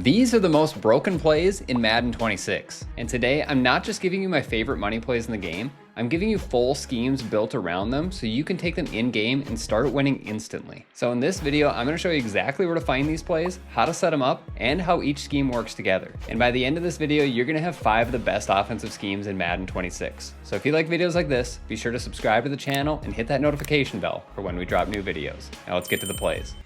These are the most broken plays in Madden 26. And today, I'm not just giving you my favorite money plays in the game, I'm giving you full schemes built around them so you can take them in-game and start winning instantly. So in this video, I'm going to show you exactly where to find these plays, how to set them up, and how each scheme works together. And by the end of this video, you're going to have 5 of the best offensive schemes in Madden 26. So if you like videos like this, be sure to subscribe to the channel and hit that notification bell for when we drop new videos. Now let's get to the plays.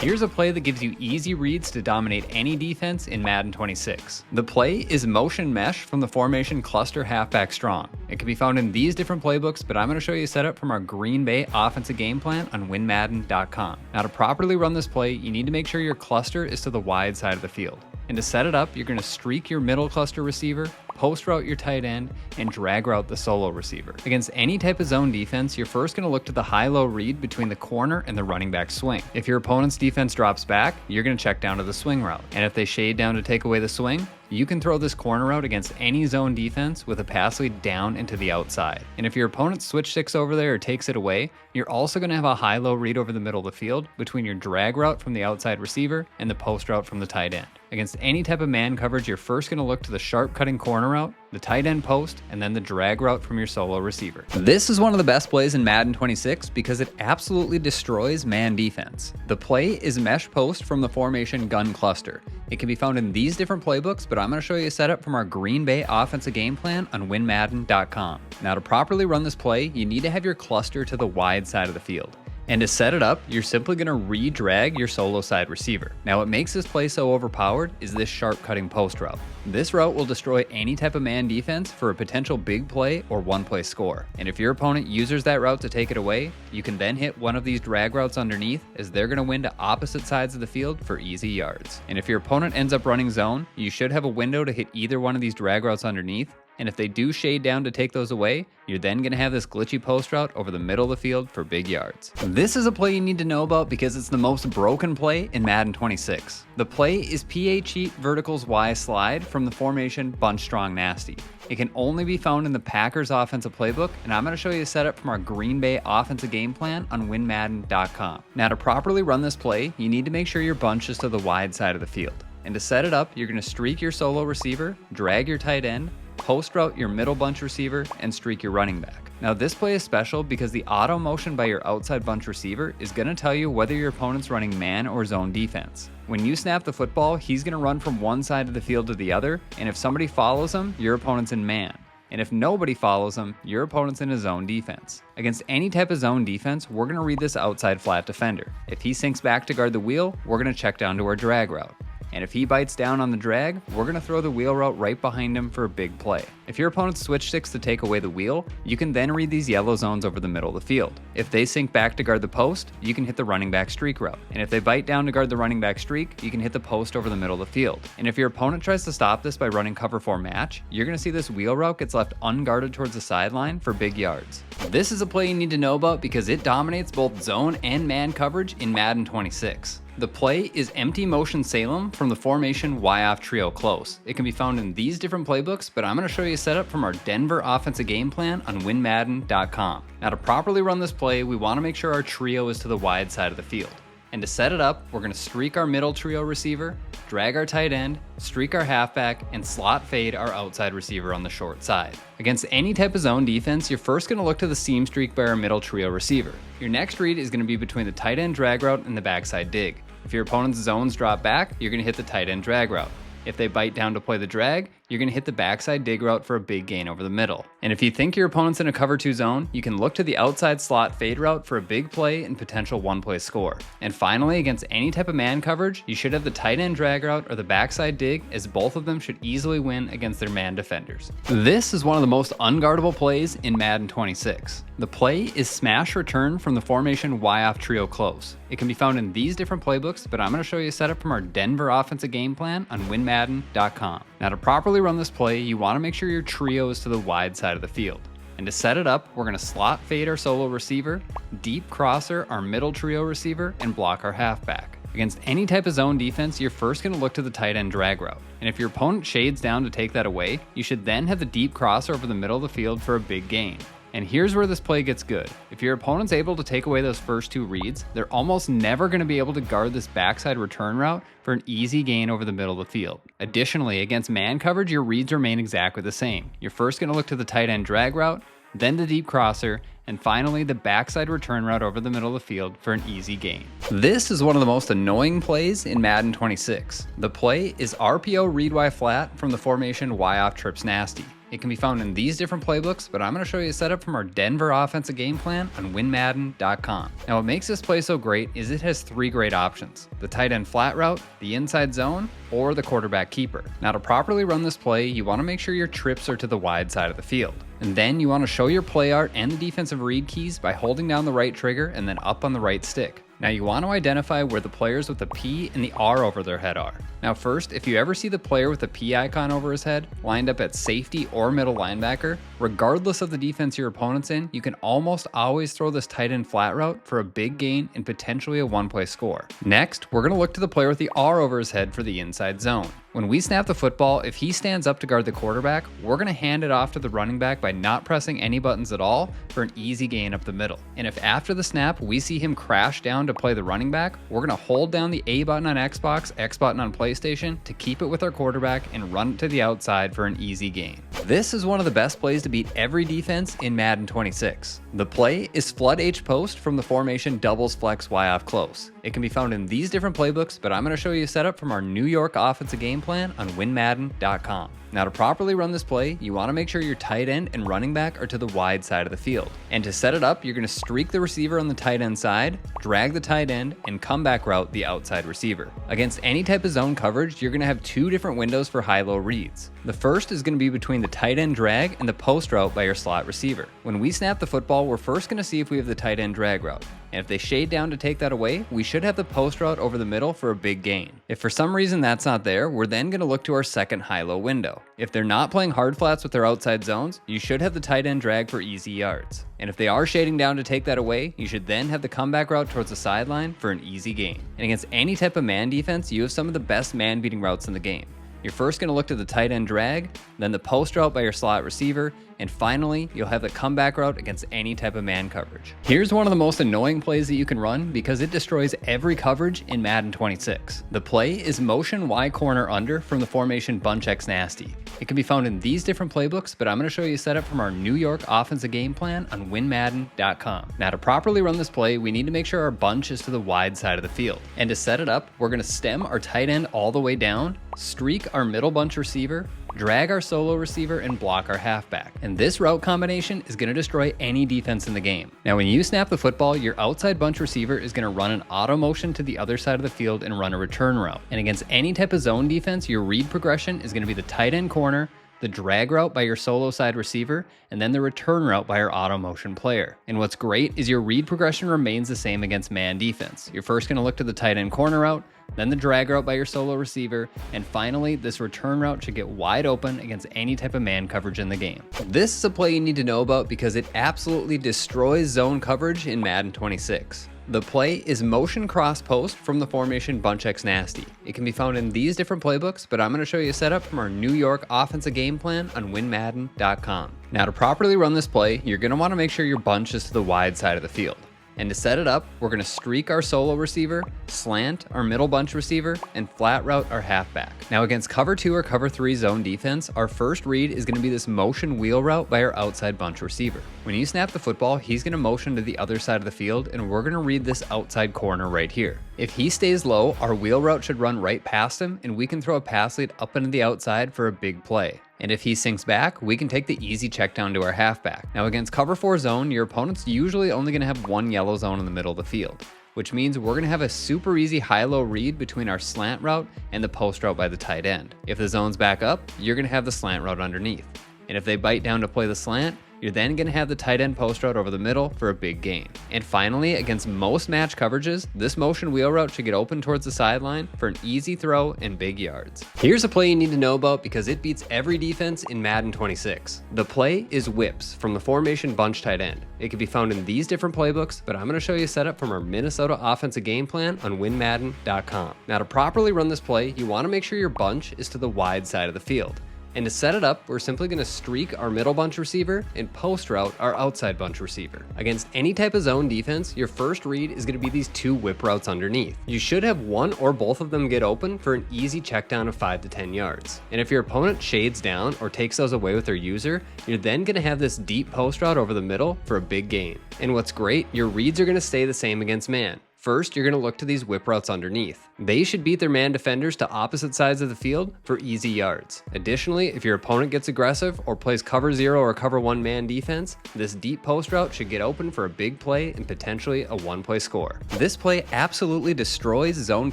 Here's a play that gives you easy reads to dominate any defense in Madden 26. The play is motion mesh from the formation cluster halfback strong. It can be found in these different playbooks, but I'm going to show you a setup from our Green Bay offensive game plan on WinMadden.com. Now to properly run this play, you need to make sure your cluster is to the wide side of the field. And to set it up, you're going to streak your middle cluster receiver, post route your tight end, and drag route the solo receiver. Against any type of zone defense, you're first going to look to the high-low read between the corner and the running back swing. If your opponent's defense drops back, you're going to check down to the swing route. And if they shade down to take away the swing, you can throw this corner route against any zone defense with a pass lead down into the outside. And if your opponent switch sticks over there or takes it away, you're also going to have a high-low read over the middle of the field between your drag route from the outside receiver and the post route from the tight end. Against any type of man coverage, you're first going to look to the sharp cutting corner route, the tight end post, and then the drag route from your solo receiver. This is one of the best plays in Madden 26 because it absolutely destroys man defense. The play is mesh post from the formation gun cluster. It can be found in these different playbooks, but I'm going to show you a setup from our Green Bay offensive game plan on WinMadden.com. Now to properly run this play, you need to have your cluster to the wide side of the field. And to set it up, you're simply going to re-drag your solo side receiver. Now what makes this play so overpowered is this sharp cutting post route. This route will destroy any type of man defense for a potential big play or one play score. And if your opponent uses that route to take it away, you can then hit one of these drag routes underneath as they're going to win to opposite sides of the field for easy yards. And if your opponent ends up running zone, you should have a window to hit either one of these drag routes underneath. And if they do shade down to take those away, you're then going to have this glitchy post route over the middle of the field for big yards. This is a play you need to know about because it's the most broken play in Madden 26. The play is PA cheat verticals Y slide from the formation bunch strong nasty. It can only be found in the Packers offensive playbook, and I'm going to show you a setup from our Green Bay offensive game plan on WinMadden.com. Now to properly run this play, you need to make sure your bunch is to the wide side of the field. And to set it up, you're going to streak your solo receiver, drag your tight end, post route your middle bunch receiver, and streak your running back. Now this play is special because the auto motion by your outside bunch receiver is going to tell you whether your opponent's running man or zone defense. When you snap the football, he's going to run from one side of the field to the other, and if somebody follows him, your opponent's in man. And if nobody follows him, your opponent's in a zone defense. Against any type of zone defense, we're going to read this outside flat defender. If he sinks back to guard the wheel, we're going to check down to our drag route. And if he bites down on the drag, we're going to throw the wheel route right behind him for a big play. If your opponent switch sticks to take away the wheel, you can then read these yellow zones over the middle of the field. If they sink back to guard the post, you can hit the running back streak route. And if they bite down to guard the running back streak, you can hit the post over the middle of the field. And if your opponent tries to stop this by running cover 4 match, you're going to see this wheel route gets left unguarded towards the sideline for big yards. This is a play you need to know about because it dominates both zone and man coverage in Madden 26. The play is empty motion Salem from the formation Y off trio close. It can be found in these different playbooks, but I'm going to show you a setup from our Denver offensive game plan on WinMadden.com. Now to properly run this play, we want to make sure our trio is to the wide side of the field. And to set it up, we're going to streak our middle trio receiver, drag our tight end, streak our halfback, and slot fade our outside receiver on the short side. Against any type of zone defense, you're first going to look to the seam streak by our middle trio receiver. Your next read is going to be between the tight end drag route and the backside dig. If your opponent's zones drop back, you're going to hit the tight end drag route. If they bite down to play the drag, you're going to hit the backside dig route for a big gain over the middle. And if you think your opponent's in a cover 2 zone, you can look to the outside slot fade route for a big play and potential one play score. And finally, against any type of man coverage, you should have the tight end drag route or the backside dig, as both of them should easily win against their man defenders. This is one of the most unguardable plays in Madden 26. The play is smash return from the formation Y off trio close. It can be found in these different playbooks, but I'm going to show you a setup from our Denver offensive game plan on WinMadden.com. Now to properly run this play, you want to make sure your trio is to the wide side of the field. And to set it up, we're going to slot fade our solo receiver, deep crosser our middle trio receiver, and block our halfback. Against any type of zone defense, you're first going to look to the tight end drag route. And if your opponent shades down to take that away, you should then have the deep crosser over the middle of the field for a big gain. And here's where this play gets good. If your opponent's able to take away those first 2 reads, they're almost never going to be able to guard this backside return route for an easy gain over the middle of the field. Additionally, against man coverage, your reads remain exactly the same. You're first going to look to the tight end drag route, then the deep crosser, and finally the backside return route over the middle of the field for an easy gain. This is one of the most annoying plays in Madden 26. The play is RPO read Y flat from the formation Y off trips nasty. It can be found in these different playbooks, but I'm going to show you a setup from our Denver offensive game plan on WinMadden.com. Now what makes this play so great is it has 3 great options: the tight end flat route, the inside zone, or the quarterback keeper. Now to properly run this play, you want to make sure your trips are to the wide side of the field. And then you want to show your play art and the defensive read keys by holding down the right trigger and then up on the right stick. Now you want to identify where the players with the P and the R over their head are. Now first, if you ever see the player with the P icon over his head lined up at safety or middle linebacker, regardless of the defense your opponent's in, you can almost always throw this tight end flat route for a big gain and potentially a 1-play score. Next, we're going to look to the player with the R over his head for the inside zone. When we snap the football, if he stands up to guard the quarterback, we're going to hand it off to the running back by not pressing any buttons at all for an easy gain up the middle. And if after the snap we see him crash down to play the running back, we're going to hold down the A button on Xbox, X button on PlayStation to keep it with our quarterback and run it to the outside for an easy gain. This is one of the best plays to beat every defense in Madden 26. The play is flood H post from the formation doubles flex Y off close. It can be found in these different playbooks, but I'm going to show you a setup from our New York offensive game plan on WinMadden.com. Now to properly run this play, you want to make sure your tight end and running back are to the wide side of the field. And to set it up, you're going to streak the receiver on the tight end side, drag the tight end, and comeback route the outside receiver. Against any type of zone coverage, you're going to have 2 different windows for high-low reads. The first is going to be between the tight end drag and the post route by your slot receiver. When we snap the football, we're first going to see if we have the tight end drag route. And if they shade down to take that away, we should have the post route over the middle for a big gain. If for some reason that's not there, we're then going to look to our second high-low window. If they're not playing hard flats with their outside zones, you should have the tight end drag for easy yards. And if they are shading down to take that away, you should then have the comeback route towards the sideline for an easy gain. And against any type of man defense, you have some of the best man beating routes in the game. You're first going to look to the tight end drag, then the post route by your slot receiver, and finally, you'll have the comeback route against any type of man coverage. Here's one of the most annoying plays that you can run because it destroys every coverage in Madden 26. The play is motion Y corner under from the formation bunch X nasty. It can be found in these different playbooks, but I'm going to show you a setup from our New York offensive game plan on WinMadden.com. Now to properly run this play, we need to make sure our bunch is to the wide side of the field. And to set it up, we're going to stem our tight end all the way down, streak our middle bunch receiver, drag our solo receiver, and block our halfback. And this route combination is going to destroy any defense in the game. Now when you snap the football, your outside bunch receiver is going to run an auto motion to the other side of the field and run a return route. And against any type of zone defense, your read progression is going to be the tight end corner, the drag route by your solo side receiver, and then the return route by your auto motion player. And what's great is your read progression remains the same against man defense. You're first going to look to the tight end corner route, then the drag route by your solo receiver, and finally this return route should get wide open against any type of man coverage in the game. This is a play you need to know about because it absolutely destroys zone coverage in Madden 26. The play is motion cross post from the formation bunch X nasty. It can be found in these different playbooks, but I'm going to show you a setup from our New York offensive game plan on WinMadden.com. Now to properly run this play, you're going to want to make sure your bunch is to the wide side of the field. And to set it up, we're going to streak our solo receiver, slant our middle bunch receiver, and flat route our halfback. Now against cover 2 or cover 3 zone defense, our first read is going to be this motion wheel route by our outside bunch receiver. When you snap the football, he's going to motion to the other side of the field, and we're going to read this outside corner right here. If he stays low, our wheel route should run right past him, and we can throw a pass lead up into the outside for a big play. And if he sinks back, we can take the easy check down to our halfback. Now against cover 4 zone, your opponent's usually only going to have one yellow zone in the middle of the field, which means we're going to have a super easy high-low read between our slant route and the post route by the tight end. If the zone's back up, you're going to have the slant route underneath. And if they bite down to play the slant, you're then going to have the tight end post route over the middle for a big gain. And finally, against most match coverages, this motion wheel route should get open towards the sideline for an easy throw and big yards. Here's a play you need to know about because it beats every defense in Madden 26. The play is whips from the formation bunch tight end. It can be found in these different playbooks, but I'm going to show you a setup from our Minnesota offensive game plan on WinMadden.com. Now to properly run this play, you want to make sure your bunch is to the wide side of the field. And to set it up, we're simply going to streak our middle bunch receiver and post route our outside bunch receiver. Against any type of zone defense, your first read is going to be these two whip routes underneath. You should have one or both of them get open for an easy check down of 5 to 10 yards. And if your opponent shades down or takes those away with their user, you're then going to have this deep post route over the middle for a big gain. And what's great, your reads are going to stay the same against man. First, you're going to look to these whip routes underneath. They should beat their man defenders to opposite sides of the field for easy yards. Additionally, if your opponent gets aggressive or plays cover 0 or cover 1 man defense, this deep post route should get open for a big play and potentially a one-play score. This play absolutely destroys zone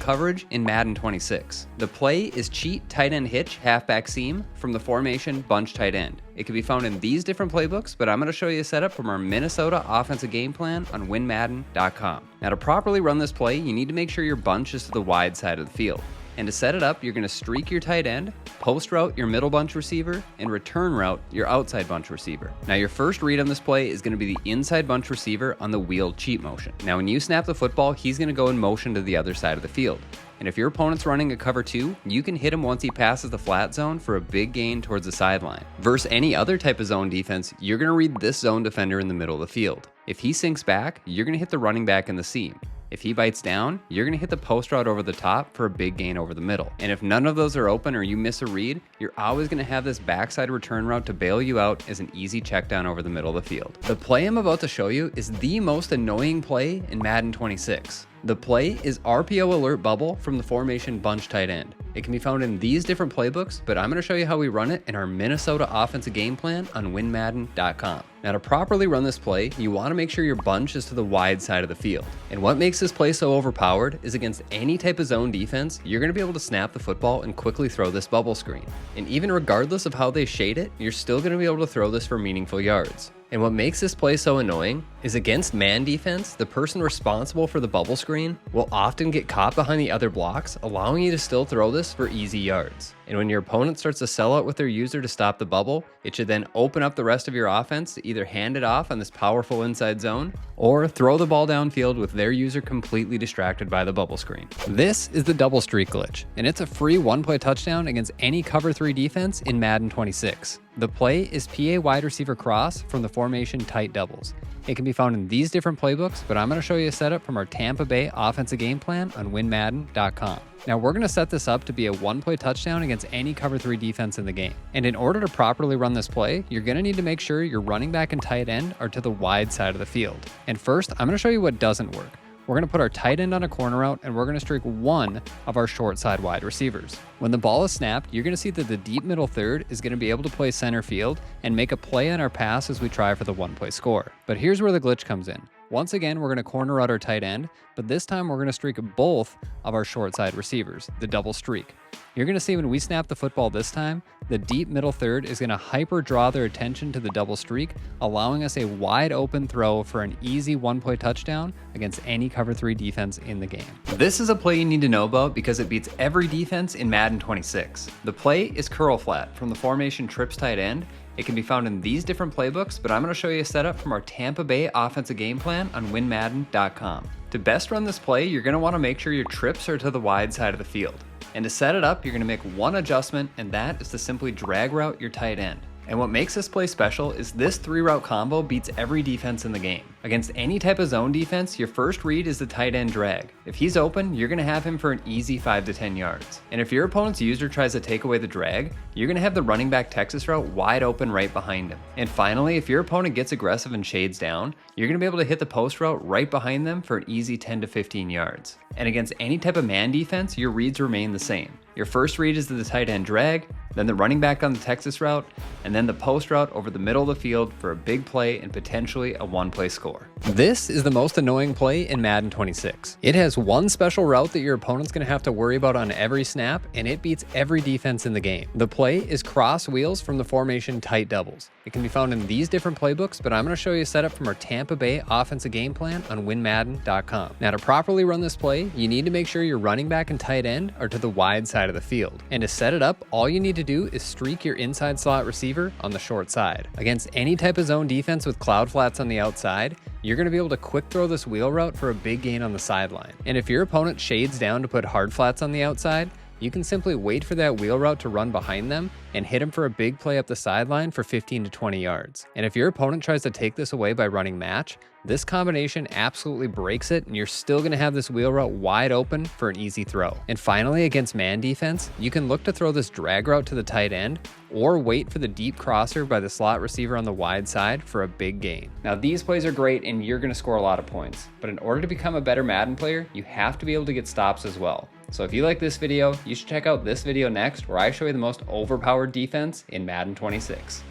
coverage in Madden 26. The play is cheat tight end hitch halfback seam from the formation bunch tight end. It can be found in these different playbooks, but I'm going to show you a setup from our Minnesota offensive game plan on WinMadden.com. Now, to properly run this play, you need to make sure your bunch is to the wide side of the field. And to set it up, you're going to streak your tight end, post route your middle bunch receiver, and return route your outside bunch receiver. Now, your first read on this play is going to be the inside bunch receiver on the wheeled cheat motion. Now, when you snap the football, he's going to go in motion to the other side of the field. And if your opponent's running a cover 2, you can hit him once he passes the flat zone for a big gain towards the sideline. Versus any other type of zone defense, you're going to read this zone defender in the middle of the field. If he sinks back, you're going to hit the running back in the seam. If he bites down, you're going to hit the post route over the top for a big gain over the middle. And if none of those are open or you miss a read, you're always going to have this backside return route to bail you out as an easy check down over the middle of the field. The play I'm about to show you is the most annoying play in Madden 26. The play is RPO alert bubble from the formation bunch tight end. It can be found in these different playbooks, but I'm going to show you how we run it in our Minnesota offensive game plan on WinMadden.com. Now, to properly run this play, you want to make sure your bunch is to the wide side of the field. And what makes this play so overpowered is against any type of zone defense, you're going to be able to snap the football and quickly throw this bubble screen. And even regardless of how they shade it, you're still going to be able to throw this for meaningful yards. And what makes this play so annoying is against man defense, the person responsible for the bubble screen will often get caught behind the other blocks, allowing you to still throw this for easy yards. And when your opponent starts to sell out with their user to stop the bubble, it should then open up the rest of your offense to either hand it off on this powerful inside zone or throw the ball downfield with their user completely distracted by the bubble screen. This is the double streak glitch, and it's a free one-play touchdown against any cover 3 defense in Madden 26. The play is PA wide receiver cross from the formation tight doubles. It can be found in these different playbooks, but I'm going to show you a setup from our Tampa Bay offensive game plan on WinMadden.com. Now, we're going to set this up to be a one-play touchdown against any cover 3 defense in the game. And in order to properly run this play, you're going to need to make sure your running back and tight end are to the wide side of the field. And first, I'm going to show you what doesn't work. We're going to put our tight end on a corner route, and we're going to streak one of our short side wide receivers. When the ball is snapped, you're going to see that the deep middle third is going to be able to play center field and make a play on our pass as we try for the one-play score. But here's where the glitch comes in. Once again, we're going to corner route our tight end, but this time we're going to streak both of our short side receivers, the double streak. You're going to see when we snap the football this time, the deep middle third is going to hyper draw their attention to the double streak, allowing us a wide open throw for an easy one-play touchdown against any cover 3 defense in the game. This is a play you need to know about because it beats every defense in Madden 26. The play is curl flat from the formation trips tight end. It can be found in these different playbooks, but I'm going to show you a setup from our Tampa Bay offensive game plan on WinMadden.com. To best run this play, you're going to want to make sure your trips are to the wide side of the field. And to set it up, you're going to make one adjustment, and that is to simply drag route your tight end. And what makes this play special is this 3-route combo beats every defense in the game. Against any type of zone defense, your first read is the tight end drag. If he's open, you're going to have him for an easy 5 to 10 yards. And if your opponent's user tries to take away the drag, you're going to have the running back Texas route wide open right behind him. And finally, if your opponent gets aggressive and shades down, you're going to be able to hit the post route right behind them for an easy 10 to 15 yards. And against any type of man defense, your reads remain the same. Your first read is the tight end drag, then the running back on the Texas route, and then the post route over the middle of the field for a big play and potentially a one-play score. This is the most annoying play in Madden 26. It has one special route that your opponent's going to have to worry about on every snap, and it beats every defense in the game. The play is cross wheels from the formation tight doubles. It can be found in these different playbooks, but I'm going to show you a setup from our Tampa Bay offensive game plan on WinMadden.com. Now, to properly run this play, you need to make sure your running back and tight end are to the wide side of the field. And to set it up, all you need to do is streak your inside slot receiver on the short side. Against any type of zone defense with cloud flats on the outside, you're going to be able to quick throw this wheel route for a big gain on the sideline. And if your opponent shades down to put hard flats on the outside, you can simply wait for that wheel route to run behind them and hit them for a big play up the sideline for 15 to 20 yards. And if your opponent tries to take this away by running match, this combination absolutely breaks it, and you're still going to have this wheel route wide open for an easy throw. And finally, against man defense, you can look to throw this drag route to the tight end or wait for the deep crosser by the slot receiver on the wide side for a big gain. Now, these plays are great and you're going to score a lot of points, but in order to become a better Madden player, you have to be able to get stops as well. So if you like this video, you should check out this video next, where I show you the most overpowered defense in Madden 26.